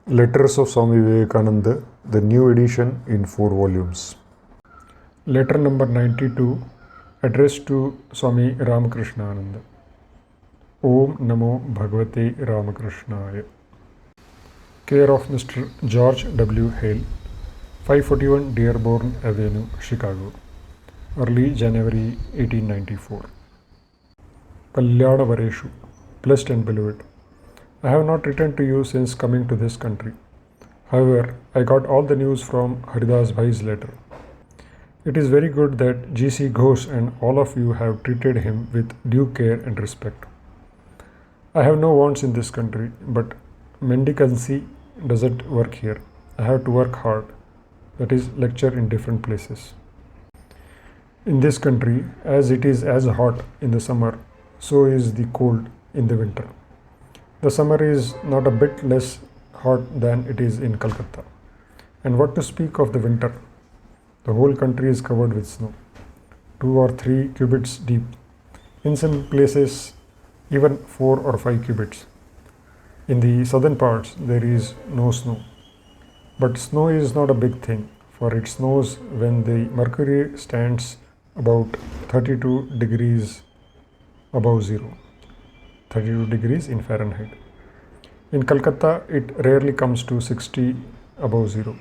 Letters of Swami Vivekananda, the new edition in 4 volumes. Letter number 92, addressed to Swami Ramakrishnananda. Om Namo Bhagavate Ramakrishnaya. Care of Mr. George W. Hale, 541 Dearborn Avenue, Chicago. Early January 1894. Kalyana Vareshu, blessed and beloved. I have not written to you since coming to this country. However, I got all the news from Haridas Bhai's letter. It is very good that G.C. Ghosh and all of you have treated him with due care and respect. I have no wants in this country, but mendicancy doesn't work here. I have to work hard, that is, lecture in different places. In this country, as it is as hot in the summer, so is the cold in the winter. The summer is not a bit less hot than it is in Calcutta. And what to speak of the winter? The whole country is covered with snow, 2 or 3 cubits deep. In some places, even 4 or 5 cubits. In the southern parts, there is no snow. But snow is not a big thing, for it snows when the mercury stands about 32 degrees above zero. 32 degrees in Fahrenheit. In Calcutta, it rarely comes to 60 above zero,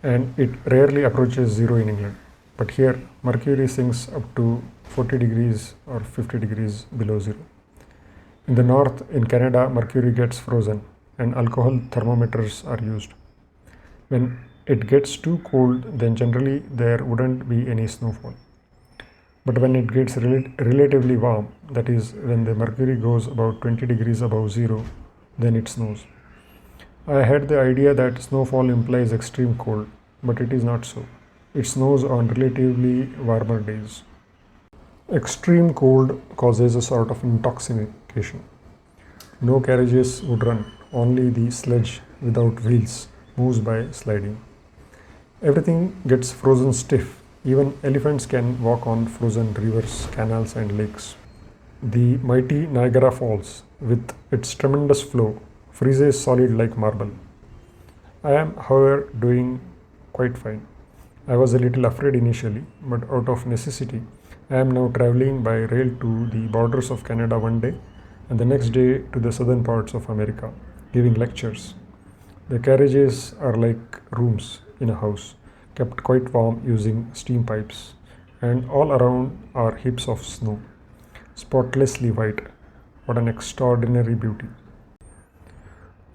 and it rarely approaches zero in England. But here, mercury sinks up to 40 degrees or 50 degrees below zero. In the north, in Canada, mercury gets frozen, and alcohol thermometers are used. When it gets too cold, then generally there wouldn't be any snowfall. But when it gets relatively warm, that is, when the mercury goes about 20 degrees above zero, then it snows. I had the idea that snowfall implies extreme cold, but it is not so. It snows on relatively warmer days. Extreme cold causes a sort of intoxication. No carriages would run, only the sledge without wheels moves by sliding. Everything gets frozen stiff. Even elephants can walk on frozen rivers, canals, and lakes. The mighty Niagara Falls, with its tremendous flow, freezes solid like marble. I am, however, doing quite fine. I was a little afraid initially, but out of necessity, I am now traveling by rail to the borders of Canada one day, and the next day to the southern parts of America, giving lectures. The carriages are like rooms in a house, kept quite warm using steam pipes, and all around are heaps of snow, spotlessly white. What an extraordinary beauty.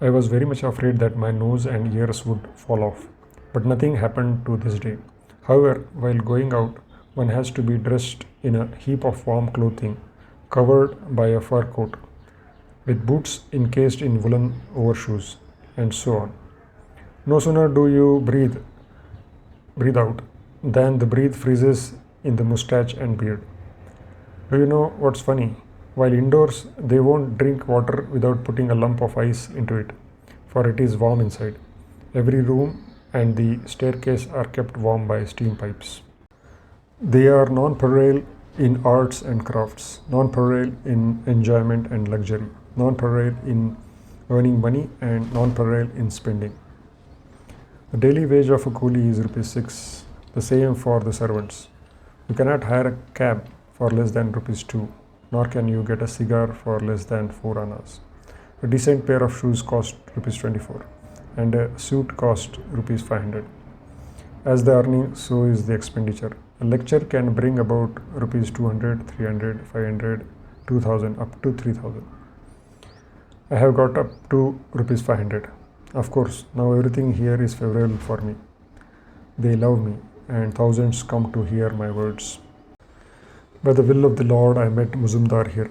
I was very much afraid that my nose and ears would fall off, but nothing happened to this day. However, while going out, one has to be dressed in a heap of warm clothing, covered by a fur coat, with boots encased in woolen overshoes, and so on. No sooner do you breathe out, then the breath freezes in the mustache and beard. Do you know what's funny? While indoors, they won't drink water without putting a lump of ice into it, for it is warm inside. Every room and the staircase are kept warm by steam pipes. They are nonpareil in arts and crafts, nonpareil in enjoyment and luxury, nonpareil in earning money, and nonpareil in spending. The daily wage of a coolie is ₹6, the same for the servants. You cannot hire a cab for less than ₹2, nor can you get a cigar for less than 4 annas. A decent pair of shoes cost ₹24, and a suit cost ₹500. As the earning, so is the expenditure. A lecture can bring about ₹200, 300, 500, 2000, up to 3000. I have got up to ₹500. Of course, now everything here is favorable for me. They love me, and thousands come to hear my words. By the will of the Lord, I met Muzumdar here.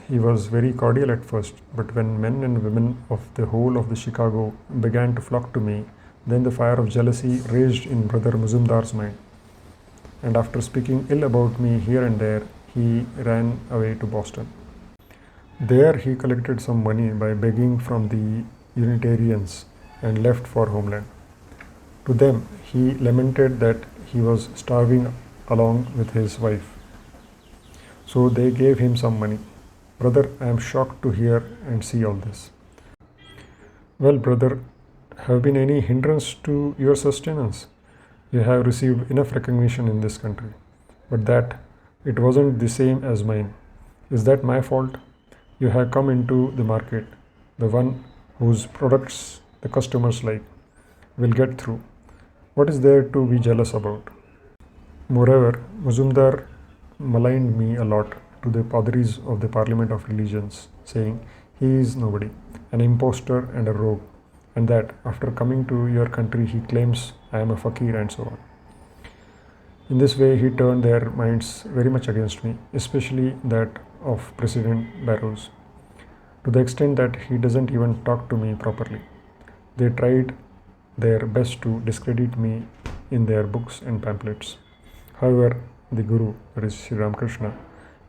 He was very cordial at first, but when men and women of the whole of the Chicago began to flock to me, then the fire of jealousy raged in Brother Muzumdar's mind. And after speaking ill about me here and there, he ran away to Boston. There he collected some money by begging from the Unitarians and left for homeland. To them, he lamented that he was starving along with his wife. So they gave him some money. Brother, I am shocked to hear and see all this. Well, brother, have been any hindrance to your sustenance? You have received enough recognition in this country, but that it wasn't the same as mine. Is that my fault? You have come into the market, the one whose products the customers like, will get through. What is there to be jealous about? Moreover, Muzumdar maligned me a lot to the padris of the Parliament of Religions, saying he is nobody, an impostor and a rogue, and that after coming to your country he claims I am a fakir and so on. In this way, he turned their minds very much against me, especially that of President Barrows, to the extent that he doesn't even talk to me properly. They tried their best to discredit me in their books and pamphlets. However, the Guru, that is Sri Ramakrishna,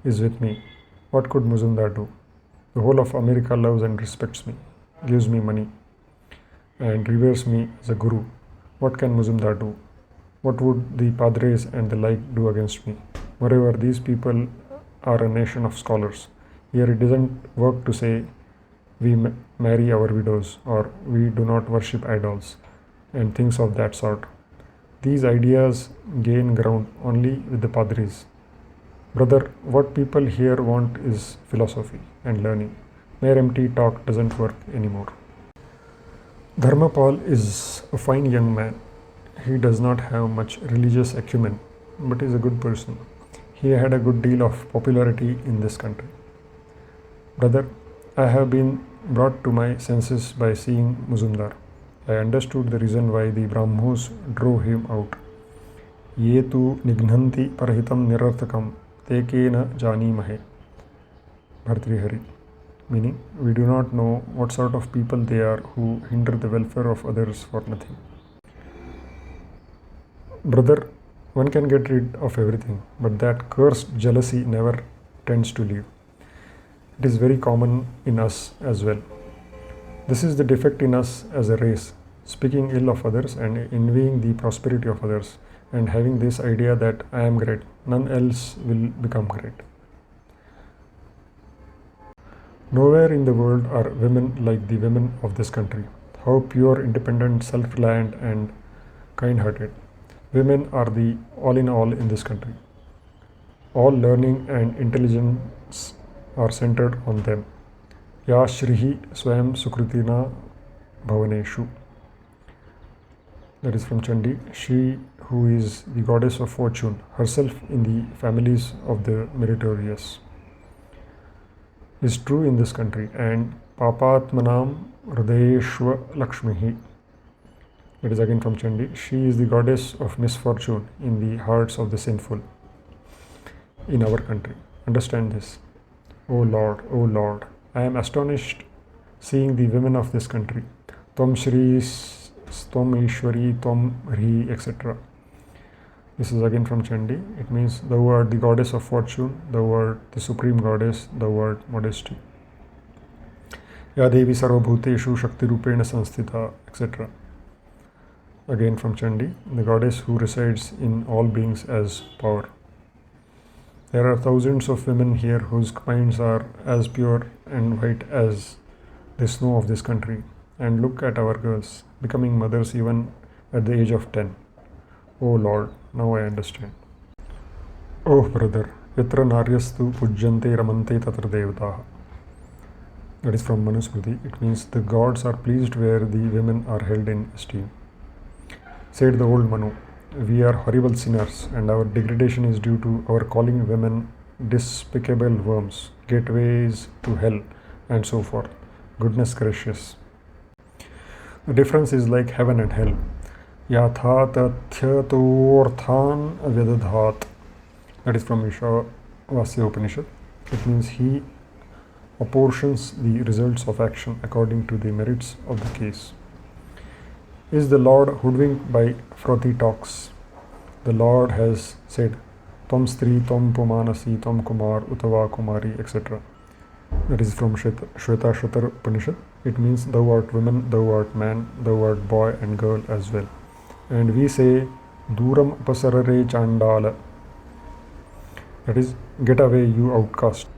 is with me. What could Muzumdar do? The whole of America loves and respects me, gives me money, and reveres me as a Guru. What can Muzumdar do? What would the Padres and the like do against me? Moreover, these people are a nation of scholars. Here it doesn't work to say we marry our widows or we do not worship idols and things of that sort. These ideas gain ground only with the Padres. Brother, what people here want is philosophy and learning. Mere empty talk doesn't work anymore. Dharmapal is a fine young man. He does not have much religious acumen, but is a good person. He had a good deal of popularity in this country. Brother, I have been brought to my senses by seeing Muzumdar. I understood the reason why the Brahmos drove him out. Ye tu nignanti parahitam nirarthakam tekena janimahe. Bhartrihari. Meaning, we do not know what sort of people they are who hinder the welfare of others for nothing. Brother, one can get rid of everything, but that cursed jealousy never tends to leave. It is very common in us as well. This is the defect in us as a race, speaking ill of others and envying the prosperity of others, and having this idea that I am great, none else will become great. Nowhere in the world are women like the women of this country. How pure, independent, self-reliant, and kind-hearted. Women are the all in all in this country. All learning and intelligence are centered on them. Ya Shrihi Swayam Sukritina Bhavaneshu. That is from Chandi. She who is the goddess of fortune, herself in the families of the meritorious, is true in this country, and Papatmanam Hridayeshwa Lakshmihi. It is again from Chandi. She is the goddess of misfortune in the hearts of the sinful in our country. Understand this. O Lord, I am astonished seeing the women of this country. Tvam Shri, Tvam Ishwari, Tvam Hri, etc. This is again from Chandi. It means thou art the goddess of fortune, thou art the supreme goddess, thou art modesty. Ya Devi Sarvabhuteshu Shakti Rupena Sanstita, etc. Again from Chandi, the goddess who resides in all beings as power. There are thousands of women here whose minds are as pure and white as the snow of this country. And look at our girls, becoming mothers even at the age of 10. Oh Lord, now I understand. Oh brother, yatra naryastu pujyante ramante tatra devataha. That is from Manusmriti. It means the gods are pleased where the women are held in esteem. Said the old Manu, we are horrible sinners and our degradation is due to our calling women despicable worms, gateways to hell, and so forth. Goodness gracious. The difference is like heaven and hell. Yatha tathyatorthan vedadhat. That is from Ishavasya Upanishad. It means he apportions the results of action according to the merits of the case. Is the Lord hoodwinked by frothy talks? The Lord has said, Tom Stri, Tom Pumanasi, Tom Kumar, Utava Kumari, etc. That is from Shweta Shatar Upanishad. It means thou art woman, thou art man, thou art boy and girl as well. And we say, Duram Upasarare Chandala. That is, get away, you outcast.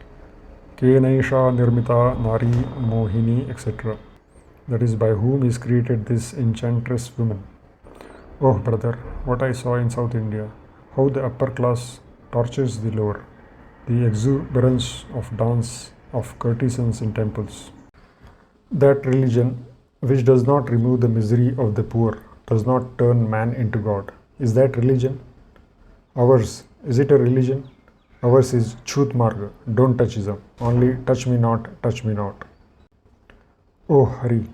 Kenaisha Nirmita Nari Mohini, etc. That is, by whom is created this enchantress woman? Oh, brother, what I saw in South India, how the upper class tortures the lower, the exuberance of dance of courtesans in temples. That religion, which does not remove the misery of the poor, does not turn man into God. Is that religion? Ours, is it a religion? Ours is Chut Marga, don't touchism, only touch me not, touch me not. Oh Hari,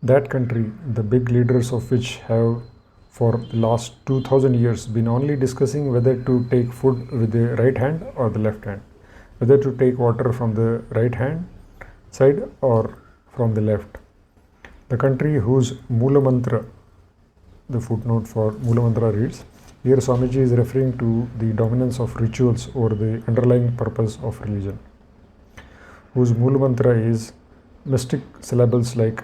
that country, the big leaders of which have for the last 2000 years been only discussing whether to take food with the right hand or the left hand, whether to take water from the right hand side or from the left. The country whose Mula Mantra, the footnote for Mula Mantra reads, here Swamiji is referring to the dominance of rituals over the underlying purpose of religion, whose Mula Mantra is mystic syllables like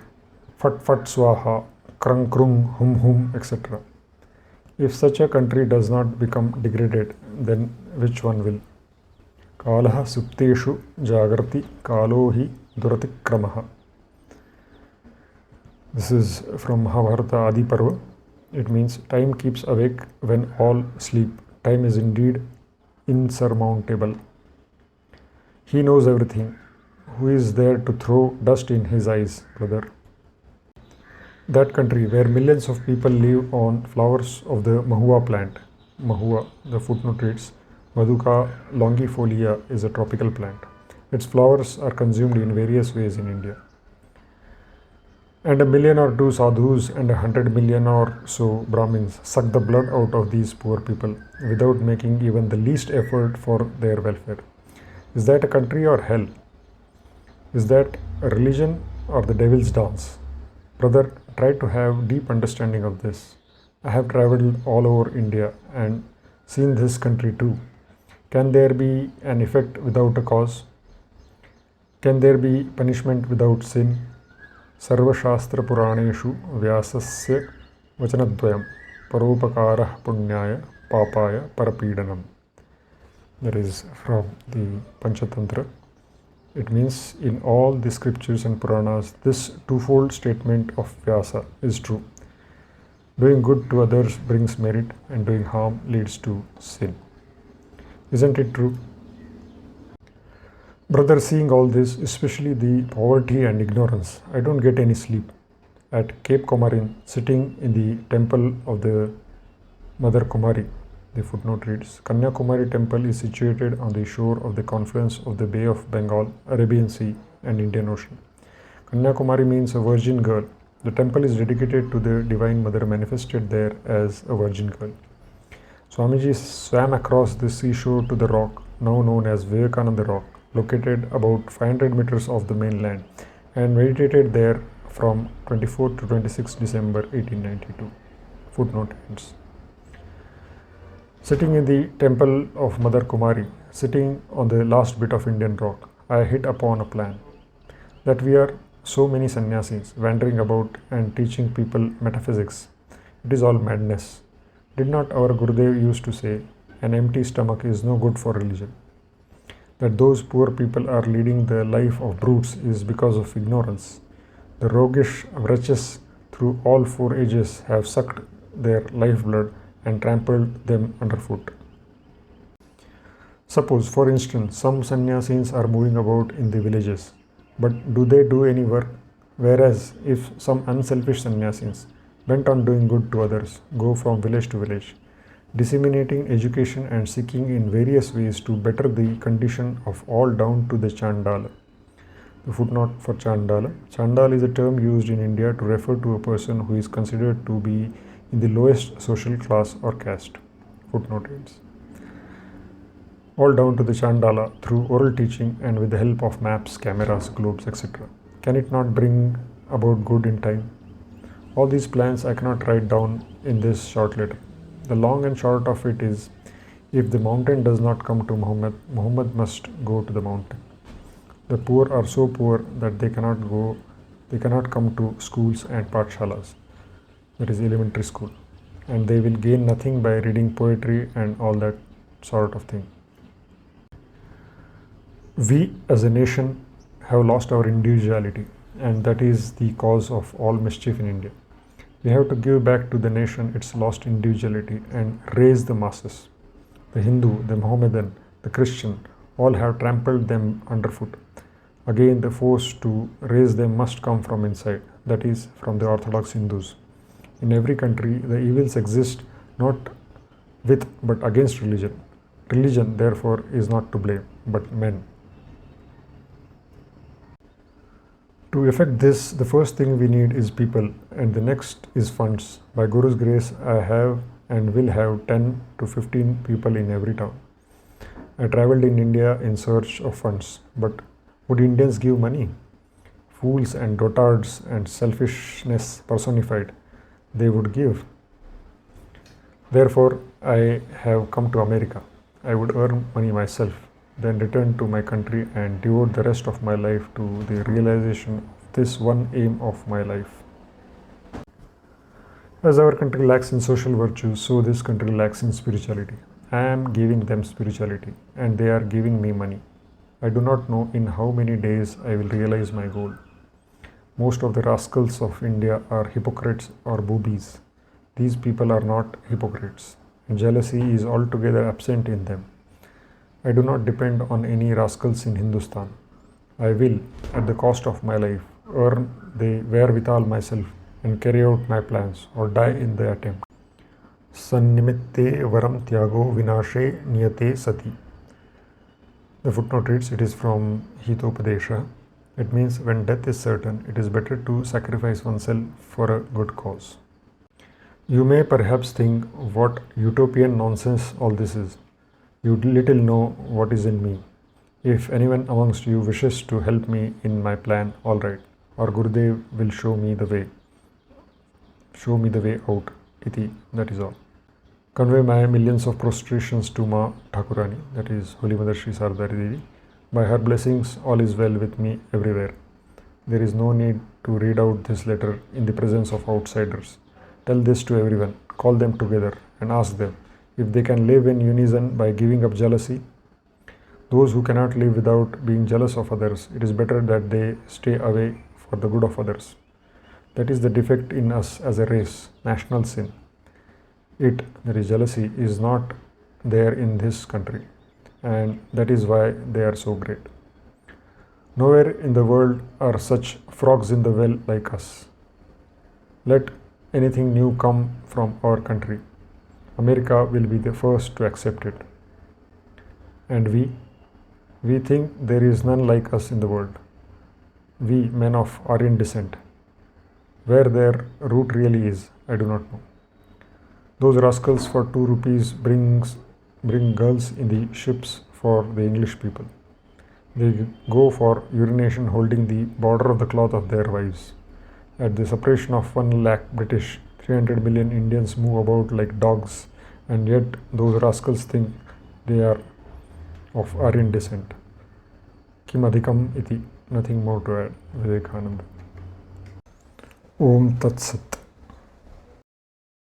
Fat Fat Swaha, Krung Krung, Hum Hum, etc. If such a country does not become degraded, then which one will? Kalaha Supteshu Jagrati Kalohi Duratikramaha. This is from Mahabharata Adi Parva. It means time keeps awake when all sleep. Time is indeed insurmountable. He knows everything. Who is there to throw dust in his eyes, brother? That country where millions of people live on flowers of the mahua plant. Mahua, the footnote reads, Maduka longifolia is a tropical plant. Its flowers are consumed in various ways in India. And 1 million or 2 sadhus and 100 million or so Brahmins suck the blood out of these poor people without making even the least effort for their welfare. Is that a country or hell? Is that a religion or the devil's dance? Brother, try to have deep understanding of this. I have traveled all over India and seen this country too. Can there be an effect without a cause? Can there be punishment without sin? Sarva Shastra Puraneshu Vyasasya Vachanadvayam Paropakarah Punyaya Papaya Parapidanam. That is from the Panchatantra. It means in all the scriptures and Puranas, this twofold statement of Vyasa is true. Doing good to others brings merit and doing harm leads to sin. Isn't it true? Brother, seeing all this, especially the poverty and ignorance, I don't get any sleep. At Cape Comarin, sitting in the temple of the Mother Kumari, the footnote reads, Kanyakumari temple is situated on the shore of the confluence of the Bay of Bengal, Arabian Sea and Indian Ocean. Kanyakumari means a virgin girl. The temple is dedicated to the Divine Mother manifested there as a virgin girl. Swamiji swam across the seashore to the rock, now known as Vivekananda Rock, located about 500 meters off the mainland, and meditated there from 24 to 26 December 1892. Footnote ends. Sitting in the temple of Mother Kumari, sitting on the last bit of Indian rock, I hit upon a plan. That we are so many sannyasis wandering about and teaching people metaphysics. It is all madness. Did not our Gurudev used to say, an empty stomach is no good for religion? That those poor people are leading the life of brutes is because of ignorance. The roguish wretches through all 4 ages have sucked their lifeblood and trampled them underfoot. Suppose, for instance, some sannyasins are moving about in the villages, but do they do any work? Whereas, if some unselfish sannyasins, bent on doing good to others, go from village to village, disseminating education and seeking in various ways to better the condition of all down to the Chandala. The footnote for Chandala. Chandala is a term used in India to refer to a person who is considered to be in the lowest social class or caste. Footnote ends. All down to the Chandala through oral teaching and with the help of maps, cameras, globes, etc. Can it not bring about good in time? All these plans I cannot write down in this short letter. The long and short of it is, if the mountain does not come to Muhammad, Muhammad must go to the mountain. The poor are so poor that they cannot come to schools and pathshalas, that is elementary school, and they will gain nothing by reading poetry and all that sort of thing. We as a nation have lost our individuality. and that is the cause of all mischief in India. We have to give back to the nation its lost individuality and raise the masses. The Hindu, the Mohammedan, the Christian, all have trampled them underfoot. Again, the force to raise them must come from inside, that is, from the Orthodox Hindus. In every country, the evils exist not with but against religion. Religion, therefore, is not to blame, but men. To effect this, the first thing we need is people, and the next is funds. By Guru's grace, I have and will have 10 to 15 people in every town. I travelled in India in search of funds, but would Indians give money? Fools and dotards and selfishness personified, they would give. Therefore, I have come to America. I would earn money myself, then return to my country and devote the rest of my life to the realization of this one aim of my life. As our country lacks in social virtues, so this country lacks in spirituality. I am giving them spirituality, and they are giving me money. I do not know in how many days I will realize my goal. Most of the rascals of India are hypocrites or boobies. These people are not hypocrites. Jealousy is altogether absent in them. I do not depend on any rascals in Hindustan. I will, at the cost of my life, earn the wherewithal myself and carry out my plans or die in the attempt. Sannimitte varam tyago vinashe niyate sati. The footnote reads, it is from Hitopadesha. It means when death is certain, it is better to sacrifice oneself for a good cause. You may perhaps think what utopian nonsense all this is. You little know what is in me. If anyone amongst you wishes to help me in my plan, all right, or Gurudev will show me the way out. Iti, that is all. Convey my millions of prostrations to Ma Thakurani, that is Holy Mother Sri Sardari Devi. By her blessings, all is well with me everywhere. There is no need to read out this letter in the presence of outsiders. Tell this to everyone, call them together and ask them if they can live in unison by giving up jealousy. Those who cannot live without being jealous of others, it is better that they stay away for the good of others. That is the defect in us as a race, national sin. That is jealousy, is not there in this country, and that is why they are so great. Nowhere in the world are such frogs in the well like us. Let anything new come from our country, America will be the first to accept it. And we think there is none like us in the world. We, men of Aryan descent. Where their root really is, I do not know. Those rascals for 2 rupees bring girls in the ships for the English people. They go for urination holding the border of the cloth of their wives. At the separation of 1 lakh British, 300 million Indians move about like dogs, and yet those rascals think they are of Aryan descent. Kim adhikam iti, nothing more to add. Vivekananda. Om Tat Sat.